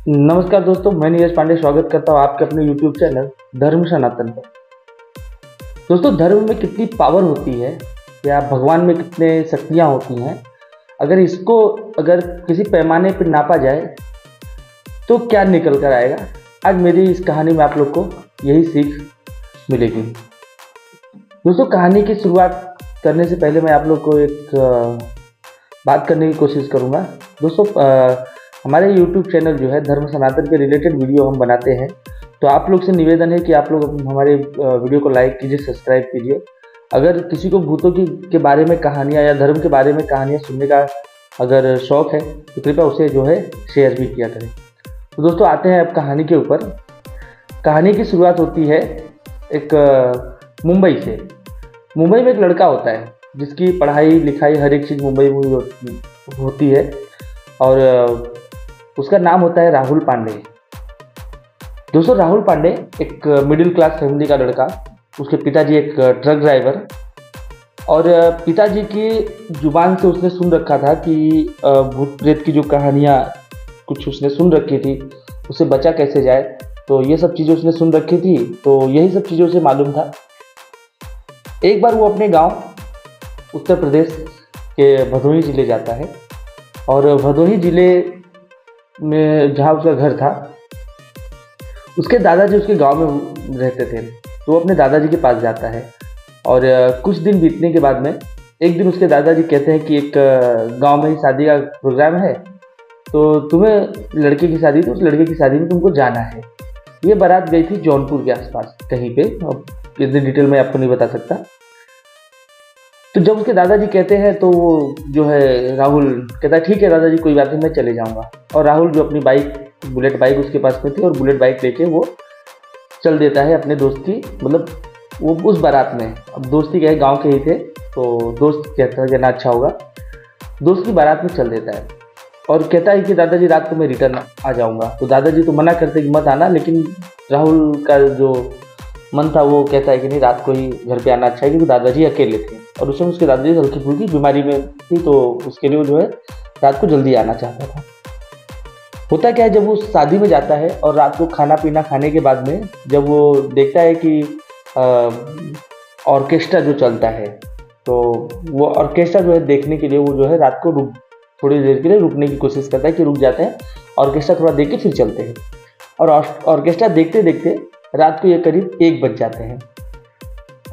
नमस्कार दोस्तों, मैं नीरज पांडे स्वागत करता हूँ आपके अपने YouTube चैनल धर्म सनातन पर। दोस्तों, धर्म में कितनी पावर होती है या भगवान में कितने शक्तियाँ होती हैं, अगर किसी पैमाने पर नापा जाए तो क्या निकल कर आएगा। आज मेरी इस कहानी में आप लोग को यही सीख मिलेगी। दोस्तों, कहानी की शुरुआत करने से पहले मैं आप लोग को एक बात करने की कोशिश करूँगा। दोस्तों, हमारे YouTube चैनल जो है धर्म सनातन के रिलेटेड वीडियो हम बनाते हैं, तो आप लोग से निवेदन है कि आप लोग हमारे वीडियो को लाइक कीजिए, सब्सक्राइब कीजिए। अगर किसी को भूतों के बारे में कहानियाँ या धर्म के बारे में कहानियाँ सुनने का अगर शौक़ है तो कृपया उसे जो है शेयर भी किया करें। तो दोस्तों, आते हैं अब कहानी के ऊपर। कहानी की शुरुआत होती है एक मुंबई से। मुंबई में एक लड़का होता है जिसकी पढ़ाई लिखाई हर एक चीज़ मुंबई में होती है और उसका नाम होता है राहुल पांडे। दोस्तों, राहुल पांडे एक मिडिल क्लास फैमिली का लड़का, उसके पिताजी एक ट्रक ड्राइवर, और पिताजी की जुबान से उसने सुन रखा था कि भूत प्रेत की जो कहानियाँ कुछ उसने सुन रखी थी, उससे बचा कैसे जाए, तो ये सब चीज़ें उसने सुन रखी थी। तो यही सब चीज़ों से मालूम था। एक बार वो अपने गांव उत्तर प्रदेश के भदोही ज़िले जाता है और भदोही ज़िले में जहाँ उसका घर था, उसके दादाजी उसके गांव में रहते थे, तो वो अपने दादाजी के पास जाता है। और कुछ दिन बीतने के बाद में एक दिन उसके दादाजी कहते हैं कि एक गांव में ही शादी का प्रोग्राम है, तो तुम्हें लड़के की शादी, तो उस लड़के की शादी में तुमको जाना है। ये बारात गई थी जौनपुर के आसपास कहीं पे, अब इतनी डिटेल में आपको नहीं बता सकता। तो जब उसके दादाजी कहते हैं तो वो जो है राहुल कहता है ठीक है दादाजी, कोई बात नहीं, मैं चले जाऊंगा। और राहुल जो अपनी बाइक, बुलेट बाइक उसके पास में थी, और बुलेट बाइक लेके वो चल देता है अपने दोस्त की, मतलब वो उस बारात में। अब दोस्ती क्या है, गाँव के ही थे, तो दोस्त कहता है कि ना अच्छा होगा, दोस्त की बारात में चल देता है और कहता है कि दादाजी रात को मैं रिटर्न आ जाऊँगा। तो दादाजी तो मना करते कि मत आना, लेकिन राहुल का जो मन था वो कहता है कि नहीं, रात को ही घर पे आना अच्छा है, क्योंकि दादाजी अकेले थे और उस समय उसके दादाजी हल्की फुल्की बीमारी में थी, तो उसके लिए वो जो है रात को जल्दी आना चाहता था। होता क्या है, जब वो शादी में जाता है और रात को खाना पीना खाने के बाद में जब वो देखता है कि ऑर्केस्ट्रा जो चलता है, तो वो ऑर्केस्ट्रा जो है देखने के लिए वो जो है रात को थोड़ी देर के लिए रुकने की कोशिश करता है कि रुक जाते हैं, ऑर्केस्ट्रा थोड़ा देख के फिर चलते हैं। और ऑर्केस्ट्रा देखते देखते रात को ये करीब 1 बज जाते हैं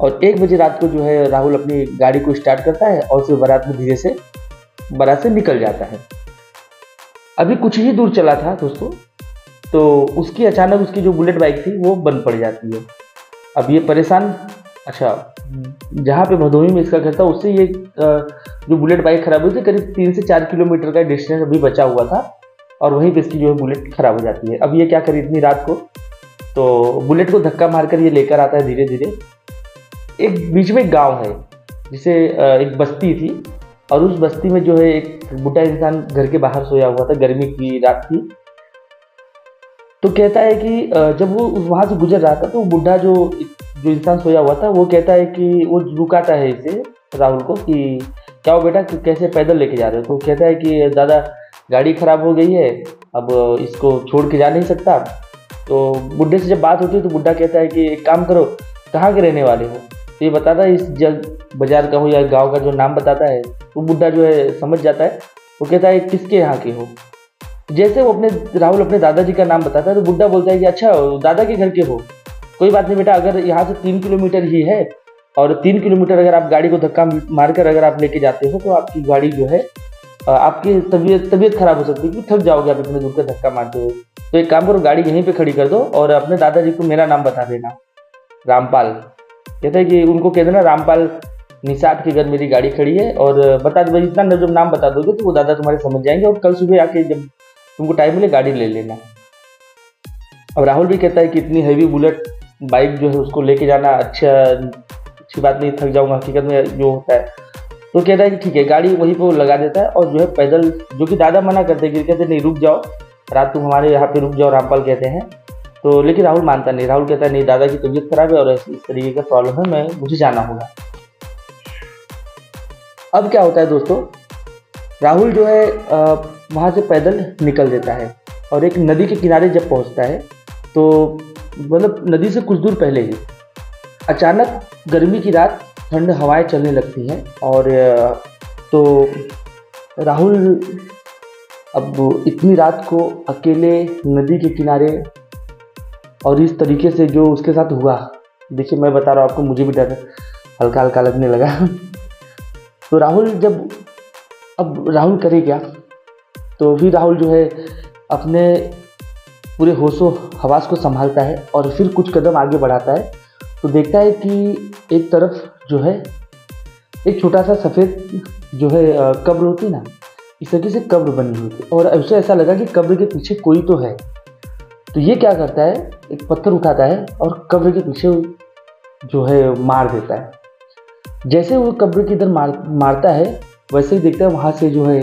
और 1 बजे रात को जो है राहुल अपनी गाड़ी को स्टार्ट करता है और फिर बारात में धीरे से बारात से निकल जाता है। अभी कुछ ही दूर चला था दोस्तों, तो उसकी अचानक उसकी जो बुलेट बाइक थी वो बंद पड़ जाती है। अब ये परेशान, अच्छा जहाँ पे भदोही में इसका घर था उससे ये जो बुलेट बाइक खराब हुई थी, करीब 3 से 4 किलोमीटर का डिस्टेंस अभी बचा हुआ था और वहीं पे इसकी जो है बुलेट खराब हो जाती है। अब ये क्या करे इतनी रात को, तो बुलेट को धक्का मारकर ये लेकर आता है धीरे धीरे। एक बीच में गांव है जिसे एक बस्ती थी, और उस बस्ती में जो है एक बूढ़ा इंसान घर के बाहर सोया हुआ था, गर्मी की रात थी। तो कहता है कि जब वो वहां से गुजर रहा था तो बूढ़ा जो इंसान सोया हुआ था वो कहता है कि वो रुकाता है इसे, राहुल को, कि क्या हो बेटा, कैसे पैदल लेके जा रहे हो। तो कहता है कि दादा गाड़ी खराब हो गई है, अब इसको छोड़ के जा नहीं सकता। तो बुढ़े से जब बात होती है तो बुढ़ा कहता है कि एक काम करो, कहाँ के रहने वाले हो। तो ये बताता है इस बाजार का हो या गांव का जो नाम बताता है, वो बुढ़ा जो है समझ जाता है। वो कहता है किसके यहाँ के हो। जैसे वो राहुल अपने दादाजी का नाम बताता है तो बुढ़ा बोलता है कि अच्छा दादा के घर के हो, कोई बात नहीं बेटा, अगर यहाँ से 3 किलोमीटर ही है और 3 किलोमीटर अगर आप गाड़ी को धक्का मारकर अगर आप लेके जाते हो तो आपकी गाड़ी जो है, आपकी तबीयत खराब हो सकती है, क्योंकि थक जाओगे आप इतने दूर का धक्का मारते हुए। तो एक काम करो, गाड़ी यहीं पे खड़ी कर दो और अपने दादाजी को मेरा नाम बता देना, रामपाल। कहते हैं कि उनको कह देना रामपाल निषाद के घर मेरी गाड़ी खड़ी है, और बता दो, इतना जब नाम बता दोगे तो वो दादा तुम्हारे समझ जाएंगे, और कल सुबह आके जब तुमको टाइम मिले गाड़ी ले लेना। अब राहुल भी कहता है कि इतनी हैवी बुलेट बाइक जो है उसको लेके जाना अच्छी बात नहीं, थक जाऊंगा हकीकत में जो होता है। तो कहता है कि ठीक है, गाड़ी वहीं पर लगा देता है और जो है पैदल, जो कि दादा मना करते हैं कि कहते नहीं रुक जाओ, रात तुम हमारे यहाँ पे रुक जाओ, रामपाल कहते हैं। तो लेकिन राहुल मानता नहीं, राहुल कहता है नहीं, दादा की तबीयत खराब है और इस तरीके का प्रॉब्लम है, मुझे जाना होगा। अब क्या होता है दोस्तों, राहुल जो है वहाँ से पैदल निकल देता है और एक नदी के किनारे जब पहुंचता है तो मतलब नदी से कुछ दूर पहले ही अचानक गर्मी की रात ठंड हवाएं चलने लगती हैं और तो राहुल अब इतनी रात को अकेले नदी के किनारे और इस तरीके से जो उसके साथ हुआ, देखिए मैं बता रहा हूँ आपको, मुझे भी डर हल्का हल्का लगने लगा। तो राहुल करे क्या, तो फिर राहुल जो है अपने पूरे होशो हवास को संभालता है और फिर कुछ कदम आगे बढ़ाता है तो देखता है कि एक तरफ जो है एक छोटा सा सफ़ेद जो है कब्र होती ना, इस तरीके से कब्र बनी हुई थी और उसे ऐसा लगा कि कब्र के पीछे कोई तो है। तो ये क्या करता है, एक पत्थर उठाता है और कब्र के पीछे जो है मार देता है। जैसे वो कब्र की इधर मारता है वैसे ही देखता है वहाँ से जो है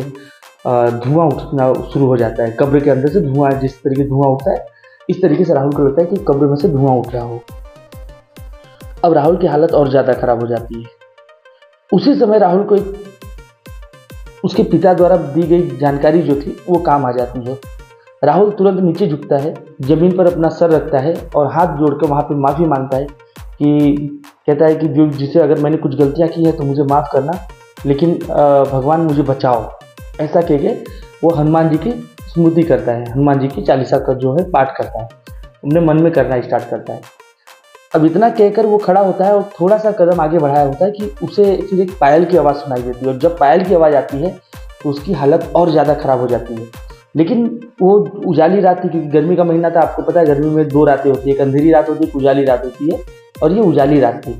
धुआं उठना शुरू हो जाता है। कब्र के अंदर से धुआं, जिस तरीके धुआं उठता है इस तरीके से राहुल को लगता है कि कब्र में से धुआं उठ रहा हो। अब राहुल की हालत और ज़्यादा खराब हो जाती है। उसी समय राहुल को उसके पिता द्वारा दी गई जानकारी जो थी वो काम आ जाती है। राहुल तुरंत नीचे झुकता है, ज़मीन पर अपना सर रखता है और हाथ जोड़कर वहाँ पे माफ़ी मांगता है कि कहता है कि जो जिसे अगर मैंने कुछ गलतियाँ की हैं तो मुझे माफ़ करना, लेकिन भगवान मुझे बचाओ। ऐसा कह के वो हनुमान जी की स्मृति करता है, हनुमान जी की चालीसा का जो है पाठ करता है, अपने मन में करना स्टार्ट करता है। अब इतना कहकर वो खड़ा होता है और थोड़ा सा कदम आगे बढ़ाया होता है कि उसे फिर एक पायल की आवाज़ सुनाई देती है और जब पायल की आवाज़ आती है तो उसकी हालत और ज़्यादा ख़राब हो जाती है। लेकिन वो उजाली रात थी क्योंकि गर्मी का महीना था, आपको पता है गर्मी में 2 रातें होती है, एक अंधेरी रात होती है, एक उजाली रात होती है और ये उजाली रात थी।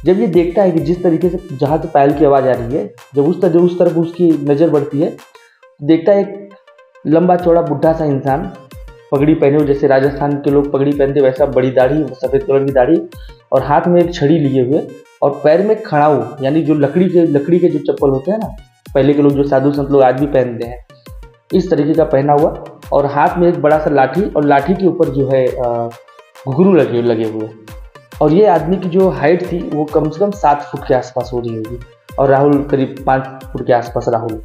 जब ये देखता है कि जिस तरीके से जहाँ से पायल की आवाज़ आ रही है, जब उस तरफ उसकी नज़र बढ़ती है, देखता है एक लंबा चौड़ा बुढ़ा सा इंसान पगड़ी पहने हुए, जैसे राजस्थान के लोग पगड़ी पहनते वैसा, बड़ी दाढ़ी, सफ़ेद कलर की दाढ़ी और हाथ में एक छड़ी लिए हुए और पैर में खड़ाऊ, यानी जो लकड़ी के जो चप्पल होते हैं ना, पहले के लोग जो साधु संत लोग आज भी पहनते हैं, इस तरीके का पहना हुआ और हाथ में एक बड़ा सा लाठी और लाठी के ऊपर जो है घुंघरू लगे हुए। और ये आदमी की जो हाइट थी वो कम से कम 7 फुट के आसपास हो रही होगी और राहुल करीब 5 फुट के आसपास राहुल।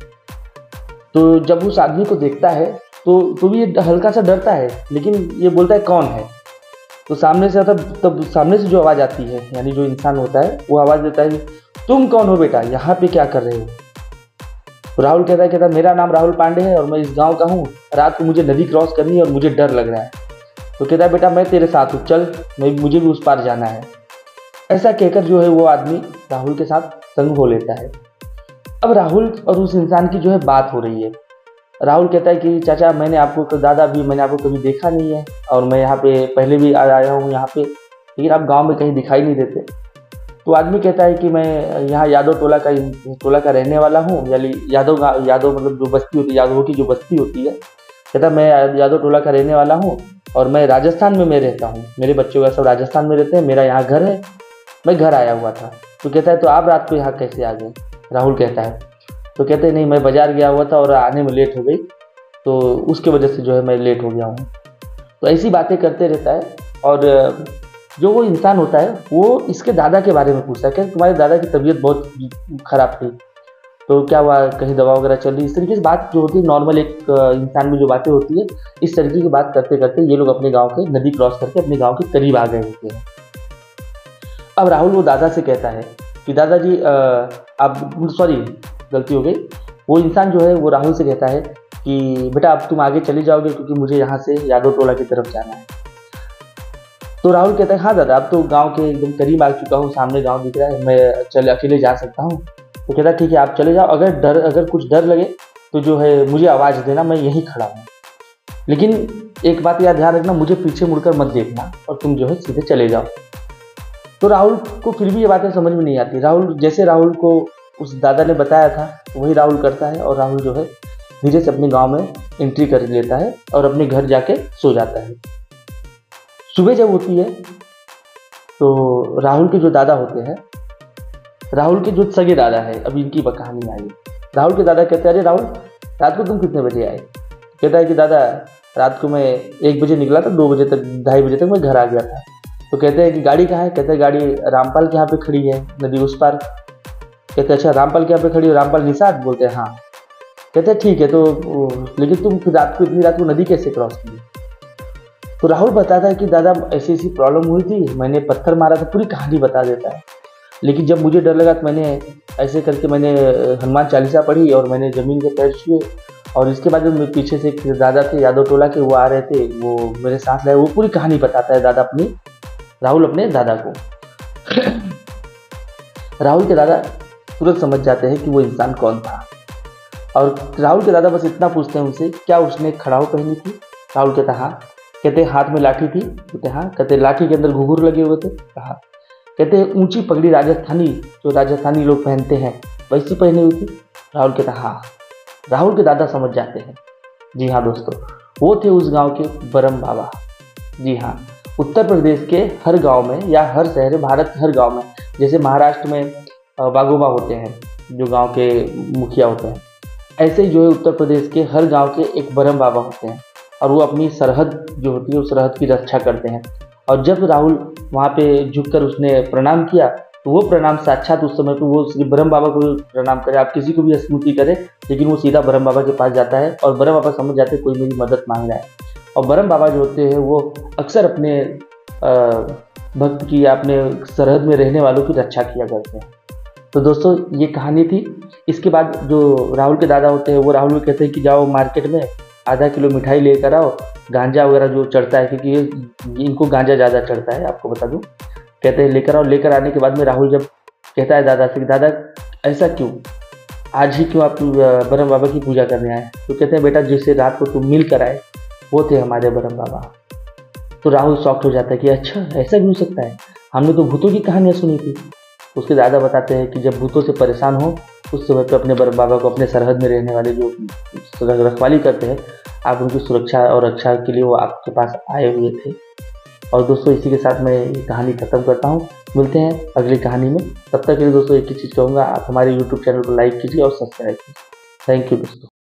तो जब उस आदमी को देखता है तो भी ये हल्का सा डरता है, लेकिन ये बोलता है कौन है। तो सामने से तब सामने से जो आवाज़ आती है, यानी जो इंसान होता है वो आवाज़ देता है तुम कौन हो बेटा, यहाँ पे क्या कर रहे हो। तो राहुल कहता है मेरा नाम राहुल पांडे है और मैं इस गांव का हूँ, रात को मुझे नदी क्रॉस करनी है और मुझे डर लग रहा है। तो कहता है बेटा मैं तेरे साथ हूँ, चल मुझे भी उस पार जाना है। ऐसा कहकर जो है वो आदमी राहुल के साथ संग हो लेता है। अब राहुल और उस इंसान की जो है बात हो रही है। राहुल कहता है कि चाचा मैंने आपको कभी देखा नहीं है और मैं यहाँ पे पहले भी आया हूँ यहाँ पे, लेकिन आप गांव में कहीं दिखाई नहीं देते। तो आदमी कहता है कि मैं यहाँ यादव टोला का रहने वाला हूँ, यानी यादव मतलब जो बस्ती होती है, यादवों की जो बस्ती होती है। कहता मैं यादव टोला का रहने वाला हूँ और मैं राजस्थान में मैं रहता हूँ, मेरे बच्चे सब राजस्थान में रहते हैं, मेरा यहाँ घर है, मैं घर आया हुआ था। तो कहता है तो आप रात को यहाँ कैसे आ गए, राहुल कहता है। तो कहते हैं नहीं मैं बाज़ार गया हुआ था और आने में लेट हो गई, तो उसके वजह से जो है मैं लेट हो गया हूँ। तो ऐसी बातें करते रहता है और जो वो इंसान होता है वो इसके दादा के बारे में पूछता है कि तुम्हारे दादा की तबीयत बहुत ख़राब थी, तो क्या हुआ, कहीं दवा वगैरह चल रही, इस तरीके से बात जो होती है नॉर्मल एक इंसान में जो बातें होती है, इस तरीके की बात करते करते ये लोग अपने गाँव के नदी क्रॉस करके अपने गाँव के करीब आ गए होते हैं। अब राहुल वो दादा से कहता है कि दादाजी गलती हो गई। वो इंसान जो है वो राहुल से कहता है कि बेटा अब तुम आगे चले जाओगे क्योंकि मुझे यहाँ से यादव टोला की तरफ जाना है। तो राहुल कहता है हाँ दादा अब तो गांव के एकदम करीब आ चुका हूँ, सामने गांव दिख रहा है, मैं अकेले जा सकता हूँ। तो कहता है ठीक है आप चले जाओ, अगर कुछ डर लगे तो जो है मुझे आवाज़ देना, मैं यहीं खड़ा हूँ, लेकिन एक बात याद ध्यान रखना, मुझे पीछे मुड़कर मत देखना और तुम जो है सीधे चले जाओ। तो राहुल को फिर भी ये बातें समझ में नहीं आती। राहुल को उस दादा ने बताया था वही राहुल करता है और राहुल जो है धीरे से अपने गांव में एंट्री कर लेता है और अपने घर जाके सो जाता है। सुबह जब होती है तो राहुल के जो दादा होते हैं, राहुल के जो सगे दादा है, अब इनकी कहानी आई। राहुल के दादा कहते हैं अरे राहुल रात को तुम कितने बजे आए। कहता है कि दादा रात को मैं 1 बजे निकला था, 2 बजे तक 2:30 बजे तक मैं घर आ गया था। तो कहते हैं कि गाड़ी कहाँ है। कहते हैं गाड़ी रामपाल के यहाँ पे खड़ी है, नदी उस पार। कहते हैं अच्छा रामपाल के यहाँ पे खड़ी है, रामपाल निषाद। बोलते हैं हाँ। कहते हैं ठीक है तो लेकिन तुम रात को इतनी रात को नदी कैसे क्रॉस की? तो राहुल बताता है कि दादा ऐसी ऐसी प्रॉब्लम हुई थी, मैंने पत्थर मारा था, पूरी कहानी बता देता है। लेकिन जब मुझे डर लगा तो मैंने ऐसे करके मैंने हनुमान चालीसा पढ़ी और मैंने ज़मीन के पैर छुए, और इसके बाद जब पीछे से एक दादा थे यादव टोला के, वो आ रहे थे, वो मेरे साथ लाए। वो पूरी कहानी बताता है दादा अपनी, राहुल अपने दादा को। राहुल के दादा तुरंत समझ जाते हैं कि वो इंसान कौन था, और राहुल के दादा बस इतना पूछते हैं उनसे, क्या उसने खड़ाऊ पहनी थी? राहुल कहता हाँ। कहते हाथ में लाठी थी? कहते हाँ। कहते लाठी के अंदर घुंघरू लगे हुए थे? कहा। कहते हैं ऊंची पगड़ी राजस्थानी, जो राजस्थानी लोग पहनते हैं, वैसी पहनी हुई थी? राहुल कहता हाँ। राहुल के दादा समझ जाते हैं। जी हाँ दोस्तों, वो थे उस गांव के बरम बाबा। जी हाँ, उत्तर प्रदेश के हर गांव में या हर शहर, भारत के हर गांव में, जैसे महाराष्ट्र में बागोबा होते हैं जो गांव के मुखिया होते हैं, ऐसे ही जो है उत्तर प्रदेश के हर गांव के एक बरम बाबा होते हैं, और वो अपनी सरहद जो होती है उस सरहद की रक्षा करते हैं। और जब राहुल वहाँ पे झुककर उसने प्रणाम किया, तो वो प्रणाम साक्षात उस समय पे वो श्री ब्रह्म बाबा को प्रणाम करे, आप किसी को भी स्मृति करें, लेकिन वो सीधा ब्रह्म बाबा के पास जाता है, और ब्रह्म बाबा समझ जाते हैं कोई मेरी मदद मांग रहा है। और ब्रह्म बाबा जो होते हैं वो अक्सर अपने भक्त की या अपने सरहद में रहने वालों की रक्षा किया करते हैं। तो दोस्तों ये कहानी थी। इसके बाद जो राहुल के दादा होते हैं वो राहुल को कहते हैं कि जाओ मार्केट में आधा किलो मिठाई लेकर आओ, गांजा वगैरह जो चढ़ता है, क्योंकि इनको गांजा ज़्यादा चढ़ता है, आपको बता दूं। कहते हैं लेकर आओ। लेकर आने के बाद में राहुल जब कहता है दादा से कि दादा ऐसा क्यों, आज ही क्यों आप ब्रह्म बाबा की पूजा करने आए? तो कहते हैं बेटा जिससे रात को तुम मिल कर आए वो थे हमारे ब्रह्म बाबा। तो राहुल शॉक्ट हो जाता है कि अच्छा ऐसा भी हो सकता है, हमने तो भूतों की कहानियाँ सुनी थी। उसके दादा बताते हैं कि जब भूतों से परेशान हो उस समय पे अपने ब्रह्म बाबा को, अपने सरहद में रहने वाले जो रखवाली करते हैं, आप उनकी सुरक्षा और रक्षा के लिए वो आपके पास आए हुए थे। और दोस्तों इसी के साथ मैं ये कहानी खत्म करता हूँ। मिलते हैं अगली कहानी में। तब तक के लिए दोस्तों एक ही चीज़ कहूँगा, आप हमारे YouTube चैनल को लाइक कीजिए और सब्सक्राइब कीजिए। थैंक यू दोस्तों।